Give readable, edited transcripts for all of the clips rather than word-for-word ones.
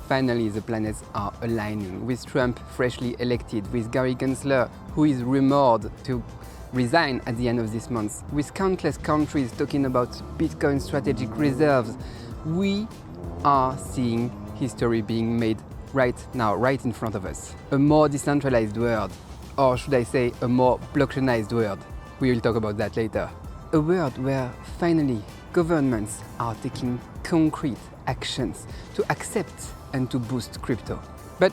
Finally, the planets are aligning, with Trump freshly elected, with Gary Gensler, who is rumored to resign at the end of this month, with countless countries talking about Bitcoin strategic reserves. We are seeing history being made right now, right in front of us. A more decentralized world, or should I say a more blockchainized world. We will talk about that later. A world where finally governments are taking concrete actions to accept and to boost crypto. But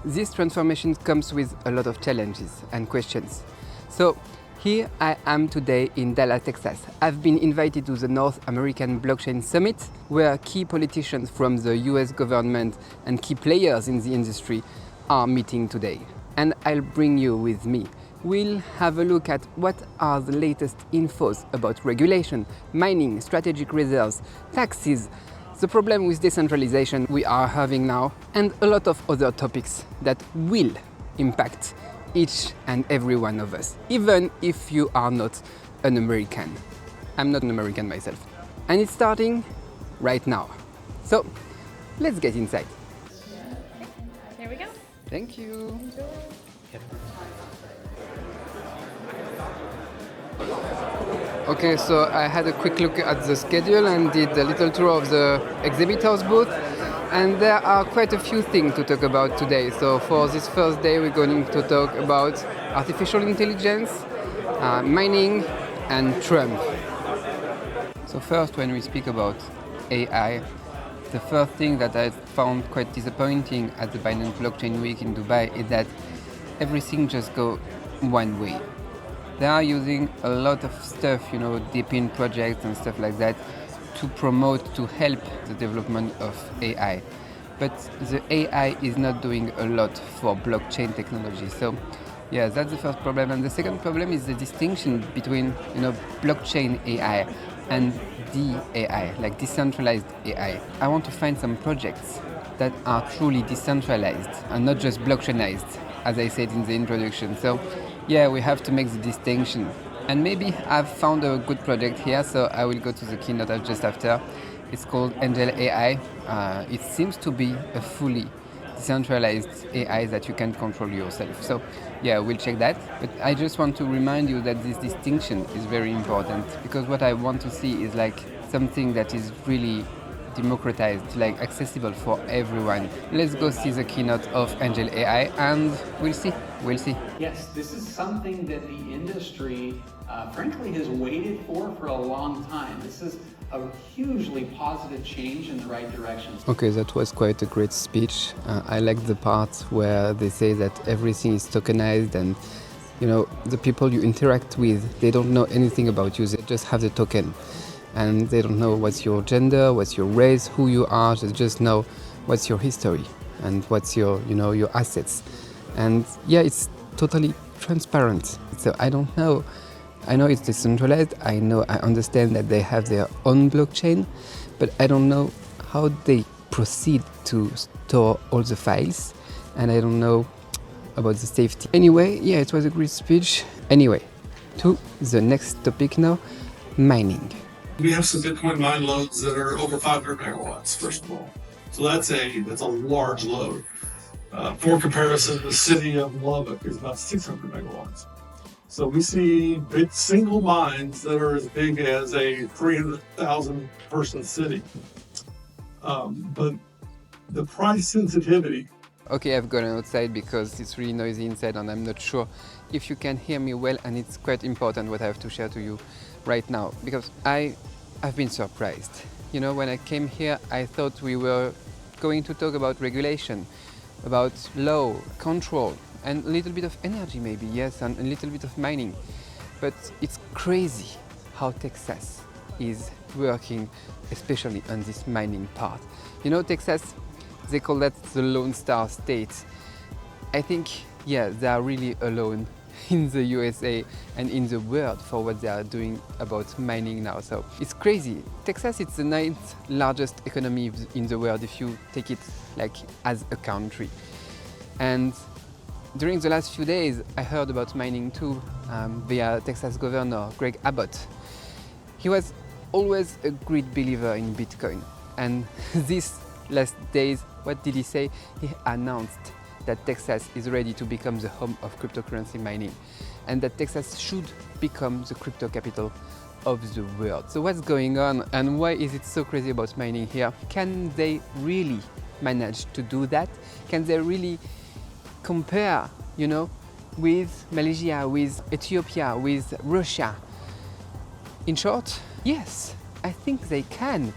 this transformation comes with a lot of challenges and questions. So here I am today in Dallas, Texas. I've been invited to the North American Blockchain Summit, where key politicians from the US government and key players in the industry are meeting today. And I'll bring you with me. We'll have a look at what are the latest infos about regulation, mining, strategic reserves, taxes, the problem with decentralization we are having now, and a lot of other topics that will impact each and every one of us, even if you are not an American. I'm not an American myself. And it's starting right now. So let's get inside. Here we go. Thank you. Enjoy. Okay, so I had a quick look at the schedule and did a little tour of the exhibitors booth, and there are quite a few things to talk about today. So for this first day we're going to talk about artificial intelligence, mining and Trump. So first, when we speak about AI, the first thing that I found quite disappointing at the Binance Blockchain Week in Dubai is that everything just goes one way. They are using a lot of stuff, deep in projects and stuff like that to promote, to help the development of AI. But the AI is not doing a lot for blockchain technology. So yeah, that's the first problem. And the second problem is the distinction between, blockchain AI and DAI, like decentralized AI. I want to find some projects that are truly decentralized and not just blockchainized, as I said in the introduction. So yeah, we have to make the distinction. And maybe I've found a good project here, so I will go to the keynote just after. It's called Angel AI. It seems to be a fully decentralized AI that you can control yourself. So yeah, we'll check that. But I just want to remind you that this distinction is very important, because what I want to see is like something that is really democratized, like accessible for everyone. Let's go see the keynote of Angel AI and we'll see. Yes, this is something that the industry, frankly, has waited for a long time. This is a hugely positive change in the right direction. Okay, that was quite a great speech. I like the part where they say that everything is tokenized and the people you interact with, they don't know anything about you, they just have the token. And they don't know what's your gender, what's your race, who you are, they just know what's your history and what's your, your assets. And yeah, it's totally transparent. So I don't know. I know it's decentralized. I understand that they have their own blockchain, but I don't know how they proceed to store all the files. And I don't know about the safety. Anyway, yeah, it was a great speech. Anyway, to the next topic now, mining. We have some Bitcoin mine loads that are over 500 megawatts, first of all. So that's a large load. For comparison, the city of Lubbock is about 600 megawatts. So we see big single mines that are as big as a 300,000 person city. But the price sensitivity. Okay, I've gone outside because it's really noisy inside and I'm not sure if you can hear me well, and it's quite important what I have to share to you right now, because I've been surprised. When I came here, I thought we were going to talk about regulation, about law, control, and a little bit of energy maybe, yes, and a little bit of mining. But it's crazy how Texas is working, especially on this mining part. Texas, they call that the Lone Star State. I think, yeah, they are really alone in the USA and in the world for what they are doing about mining now. So it's crazy. Texas, it's the 9th largest economy in the world if you take it like as a country. And during the last few days, I heard about mining too via Texas Governor Greg Abbott. He was always a great believer in Bitcoin. And this last days, what did he say? He announced that Texas is ready to become the home of cryptocurrency mining and that Texas should become the crypto capital of the world. So what's going on and why is it so crazy about mining here? Can they really manage to do that? Can they really compare, with Malaysia, with Ethiopia, with Russia? In short, yes, I think they can.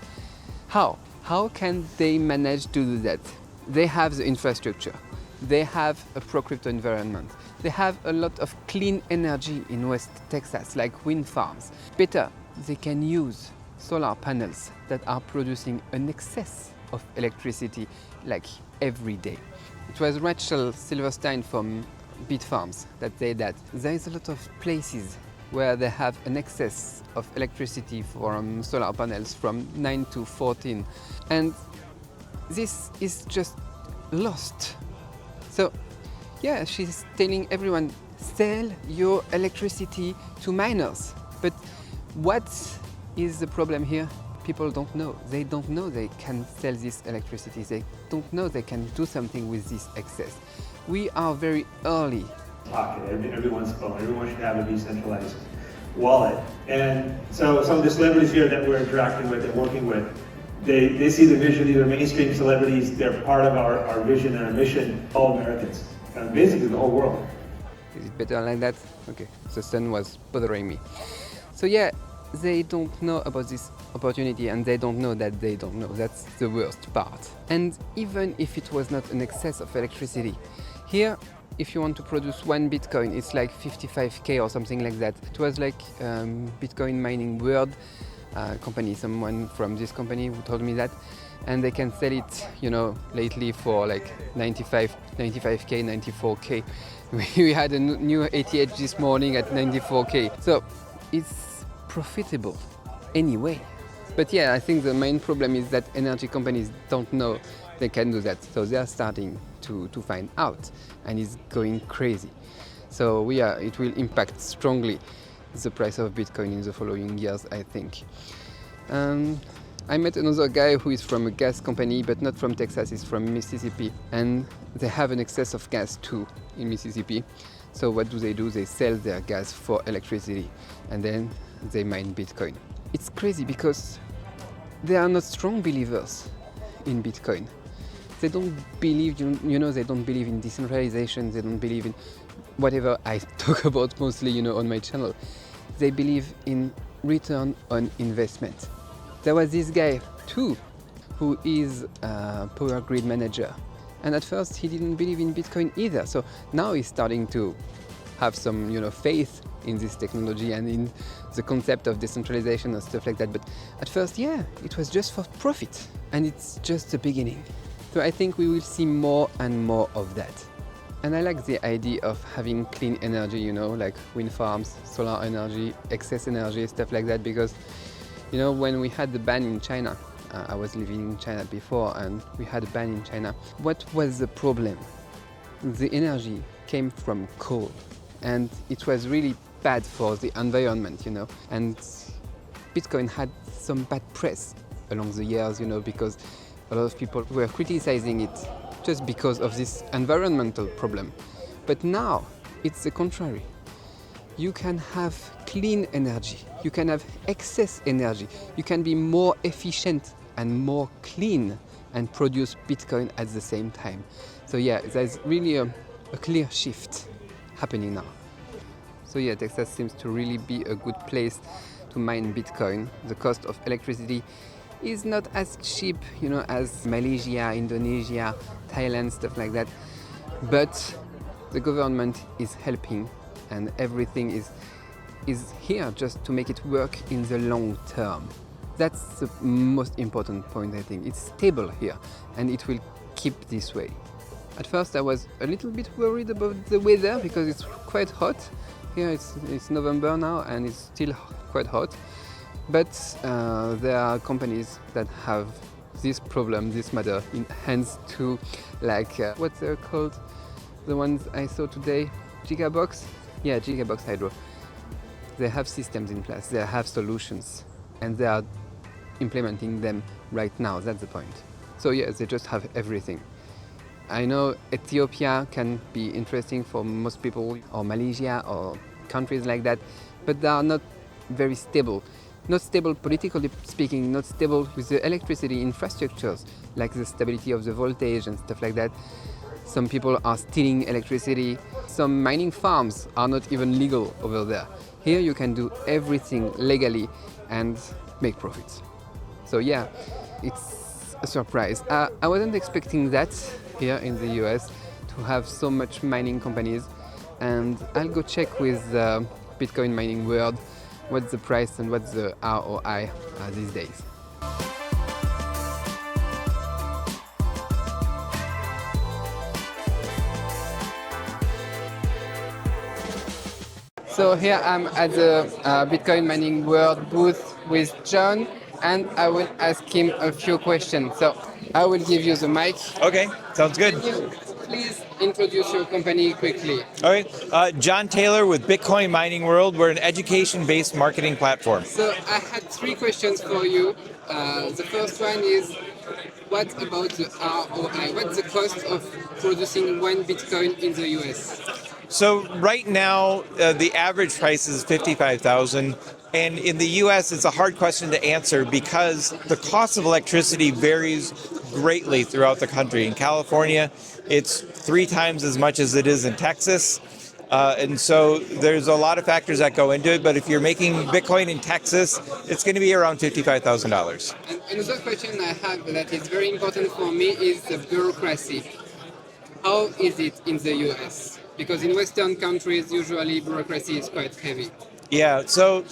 How? How can they manage to do that? They have the infrastructure. They have a pro-crypto environment. They have a lot of clean energy in West Texas, like wind farms. Better, they can use solar panels that are producing an excess of electricity like every day. It was Rachel Silverstein from Bitfarms that said that there is a lot of places where they have an excess of electricity from solar panels from 9 to 14. And this is just lost. So yeah, she's telling everyone, sell your electricity to miners. But what is the problem here? People don't know. They don't know they can sell this electricity. They don't know they can do something with this excess. We are very early. Pocket, everyone's phone, everyone should have a decentralized wallet. And so some of the celebrities here that we're interacting with and working with, they see the vision. These are mainstream celebrities. They're part of our vision and our mission, all Americans, and basically the whole world. Is it better like that? Okay, the sun was bothering me. So yeah, they don't know about this opportunity and they don't know that they don't know. That's the worst part. And even if it was not an excess of electricity, here, if you want to produce 1 Bitcoin, it's like 55K or something like that. It was like Bitcoin mining world company, someone from this company who told me that, and they can sell it, lately for like 95K, 94K. We had a new ATH this morning at 94K. So it's profitable anyway. But yeah, I think the main problem is that energy companies don't know they can do that. So they are starting to find out, and it's going crazy. So it will impact strongly the price of Bitcoin in the following years, I think. I met another guy who is from a gas company, but not from Texas, he's from Mississippi. And they have an excess of gas too in Mississippi. So what do? They sell their gas for electricity and then they mine Bitcoin. It's crazy because they are not strong believers in Bitcoin. They don't believe, they don't believe in decentralization. They don't believe in whatever I talk about mostly, on my channel. They believe in return on investment. There was this guy too, who is a power grid manager. And at first he didn't believe in Bitcoin either. So now he's starting to have some, faith in this technology and in the concept of decentralization and stuff like that. But at first, yeah, it was just for profit. And it's just the beginning. So I think we will see more and more of that. And I like the idea of having clean energy, like wind farms, solar energy, excess energy, stuff like that, because, when we had the ban in China, I was living in China before, and we had a ban in China. What was the problem? The energy came from coal, and it was really bad for the environment, and Bitcoin had some bad press along the years, because a lot of people were criticizing it just because of this environmental problem. But now it's the contrary. You can have clean energy, you can have excess energy, you can be more efficient and more clean and produce Bitcoin at the same time. So yeah, there's really a clear shift happening now. So yeah, Texas seems to really be a good place to mine Bitcoin. The cost of electricity is not as cheap, as Malaysia, Indonesia, Thailand, stuff like that. But the government is helping, and everything is here just to make it work in the long term. That's the most important point, I think. It's stable here, and it will keep this way. At first I was a little bit worried about the weather because it's quite hot. Here it's November now and it's still quite hot. But there are companies that have this problem, this matter in hands too, like what they're called, the ones I saw today, Gigabox? Yeah, Gigabox Hydro. They have systems in place, they have solutions, and they are implementing them right now, that's the point. So yeah, they just have everything. I know Ethiopia can be interesting for most people, or Malaysia, or countries like that, but they are not very stable. Not stable politically speaking, not stable with the electricity infrastructures, like the stability of the voltage and stuff like that. Some people are stealing electricity. Some mining farms are not even legal over there. Here you can do everything legally and make profits. So yeah, it's a surprise. I wasn't expecting that here in the US to have so much mining companies, and I'll go check with Bitcoin Mining World what's the price and what's the ROI these days. So here I'm at the Bitcoin Mining World booth with John, and I will ask him a few questions. So I will give you the mic. Okay, sounds good. Can you please introduce your company quickly? All right, John Taylor with Bitcoin Mining World. We're an education-based marketing platform. So I had three questions for you. The first one is, what about the ROI? What's the cost of producing one Bitcoin in the US? So right now, the average price is $55,000. And in the US, it's a hard question to answer because the cost of electricity varies greatly throughout the country. In California, it's 3 times as much as it is in Texas. And so there's a lot of factors that go into it. But if you're making Bitcoin in Texas, it's going to be around $55,000. And another question I have that is very important for me is the bureaucracy. How is it in the US? Because in Western countries, usually bureaucracy is quite heavy. Yeah, so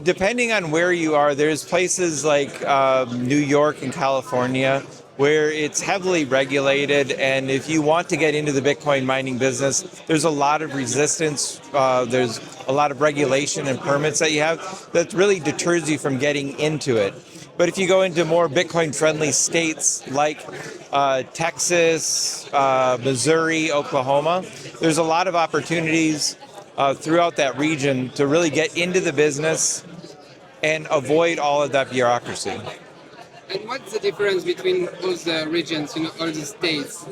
depending on where you are, there's places like New York and California where it's heavily regulated, and if you want to get into the Bitcoin mining business, there's a lot of resistance, there's a lot of regulation and permits that you have that really deters you from getting into it. But if you go into more Bitcoin-friendly states like Texas, Missouri, Oklahoma, there's a lot of opportunities throughout that region to really get into the business and avoid all of that bureaucracy. And what's the difference between all the regions, all the states?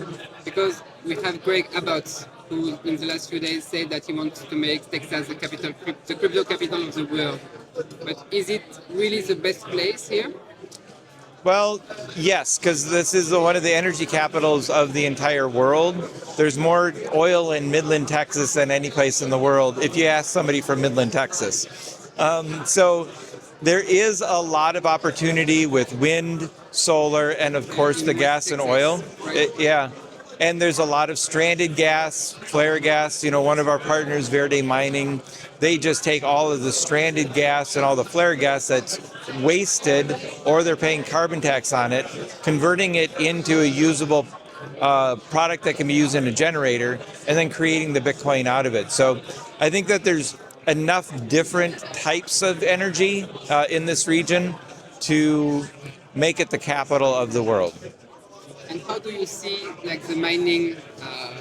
Because we have Greg Abbott, who in the last few days said that he wants to make Texas the crypto capital of the world. But is it really the best place here? Well, yes, because this is one of the energy capitals of the entire world. There's more oil in Midland, Texas than any place in the world, if you ask somebody from Midland, Texas. So there is a lot of opportunity with wind, solar, and of course the gas and oil. Yeah. And there's a lot of stranded gas, flare gas. One of our partners, Verde Mining, they just take all of the stranded gas and all the flare gas that's wasted, or they're paying carbon tax on it, converting it into a usable product that can be used in a generator, and then creating the Bitcoin out of it. So I think that there's enough different types of energy in this region to make it the capital of the world. And how do you see the mining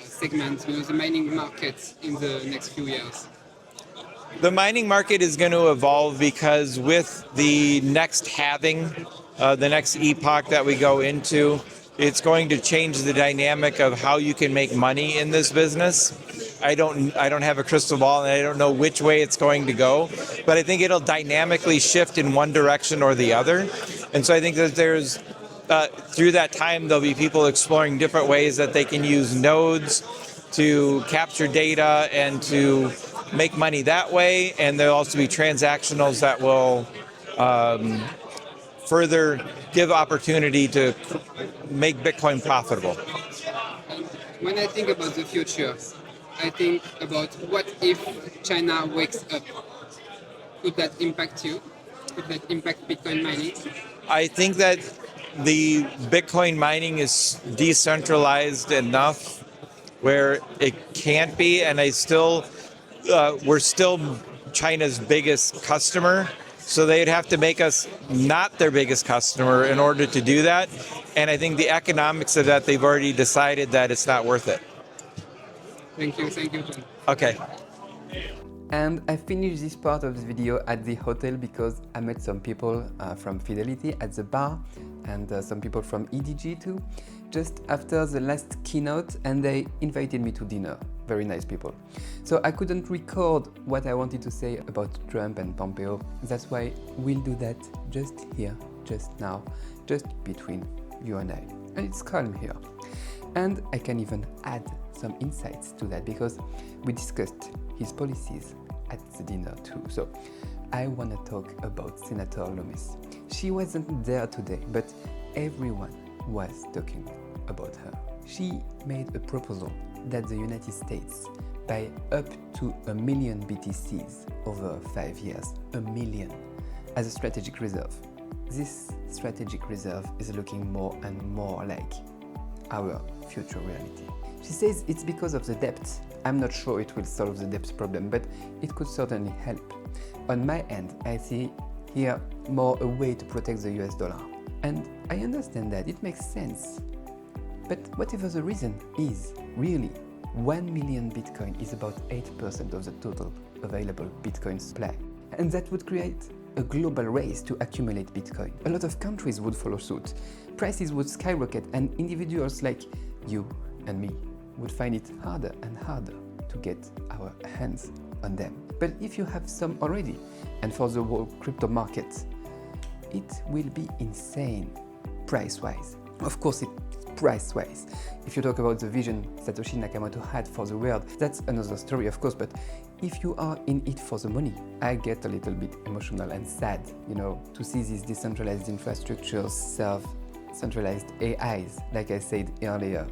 segment, the mining market in the next few years? The mining market is going to evolve because with the next halving, the next epoch that we go into, it's going to change the dynamic of how you can make money in this business. I don't have a crystal ball, and I don't know which way it's going to go, but I think it'll dynamically shift in one direction or the other. And so I think that there's through that time, there'll be people exploring different ways that they can use nodes to capture data and to make money that way. And there'll also be transactionals that will further give opportunity to make Bitcoin profitable. When I think about the future, I think about what if China wakes up? Could that impact you? Could that impact Bitcoin mining? I think that the Bitcoin mining is decentralized enough where it can't be, and we're still China's biggest customer, so they'd have to make us not their biggest customer in order to do that. And I think the economics of that, they've already decided that it's not worth it. Thank you, John. Okay. And I finished this part of this video at the hotel because I met some people from Fidelity at the bar and some people from EDG too, just after the last keynote, and they invited me to dinner. Very nice people. So I couldn't record what I wanted to say about Trump and Pompeo. That's why we'll do that just here, just now, just between you and I. And it's calm here. And I can even add some insights to that because we discussed his policies at the dinner too. So I want to talk about Senator Loomis. She wasn't there today, but everyone was talking about her. She made a proposal that the United States buy up to 1 million BTCs over 5 years, 1 million, as a strategic reserve. This strategic reserve is looking more and more like our future reality. She says it's because of the debt. I'm not sure it will solve the debt problem, but it could certainly help. On my end, I see here more a way to protect the US dollar. And I understand that, it makes sense. But whatever the reason is, really, 1 million Bitcoin is about 8% of the total available Bitcoin supply. And that would create a global race to accumulate Bitcoin. A lot of countries would follow suit. Prices would skyrocket, and individuals like you and me would find it harder and harder to get our hands on them. But if you have some already, and for the whole crypto market, it will be insane price-wise. Of course, it's price-wise. If you talk about the vision Satoshi Nakamoto had for the world, that's another story, of course, but if you are in it for the money, I get a little bit emotional and sad, to see these decentralized infrastructures serve centralized AIs, like I said earlier.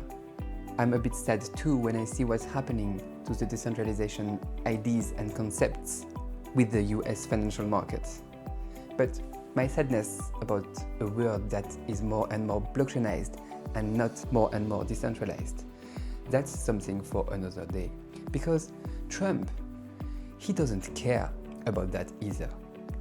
I'm a bit sad too when I see what's happening to the decentralization ideas and concepts with the US financial markets. But my sadness about a world that is more and more blockchainized and not more and more decentralized, that's something for another day. Because Trump, he doesn't care about that either.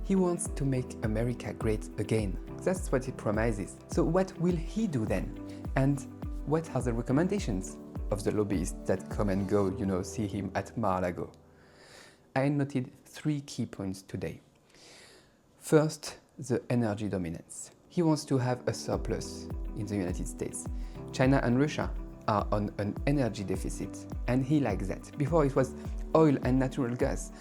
He wants to make America great again. That's what he promises. So what will he do then? And what are the recommendations of the lobbyists that come and go, see him at Mar-a-Lago? I noted 3 key points today. First, the energy dominance. He wants to have a surplus in the United States. China and Russia are on an energy deficit, and he likes that. Before it was oil and natural gas.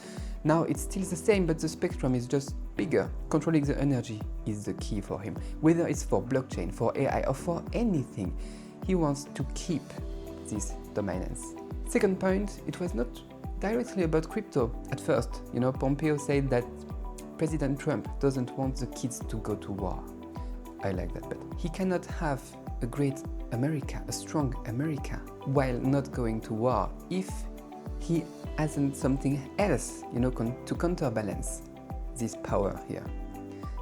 Now it's still the same, but the spectrum is just bigger. Controlling the energy is the key for him. Whether it's for blockchain, for AI, or for anything, he wants to keep this dominance. Second point, it was not directly about crypto at first. Pompeo said that President Trump doesn't want the kids to go to war. I like that, but he cannot have a great America, a strong America, while not going to war if he hasn't something else, to counterbalance this power here.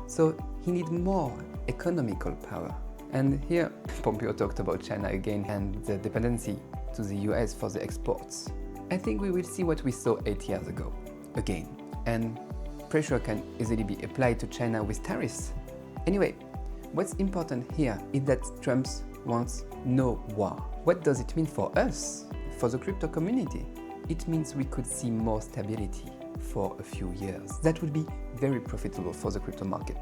So he needs more economical power. And here, Pompeo talked about China again and the dependency to the US for the exports. I think we will see what we saw 8 years ago, again. And pressure can easily be applied to China with tariffs. Anyway, what's important here is that Trump wants no war. What does it mean for us, for the crypto community? It means we could see more stability for a few years. That would be very profitable for the crypto market.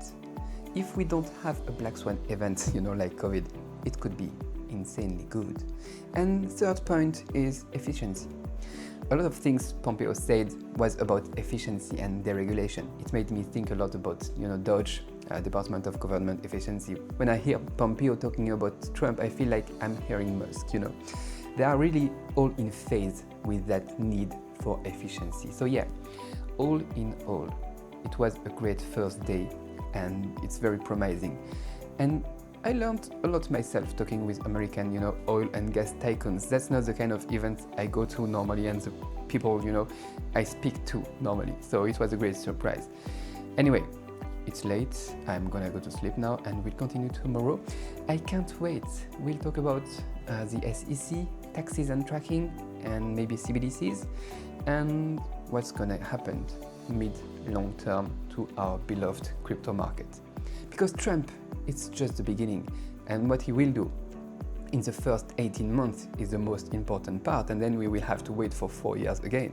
If we don't have a black swan event, like COVID, it could be insanely good. And third point is efficiency. A lot of things Pompeo said was about efficiency and deregulation. It made me think a lot about, DOGE, Department of Government Efficiency. When I hear Pompeo talking about Trump, I feel like I'm hearing Musk, They are really all in phase with that need for efficiency. So yeah, all in all, it was a great first day and it's very promising. And I learned a lot myself talking with American, oil and gas tycoons. That's not the kind of event I go to normally and the people, I speak to normally. So it was a great surprise. Anyway, it's late. I'm gonna go to sleep now and we'll continue tomorrow. I can't wait. We'll talk about the SEC, taxes and tracking, and maybe CBDCs, and what's gonna happen mid-long term to our beloved crypto market. Because Trump, it's just the beginning, and what he will do in the first 18 months is the most important part, and then we will have to wait for 4 years again.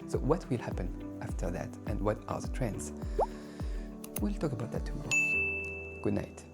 So what will happen? after that, and what are the trends? We'll talk about that tomorrow. Good night.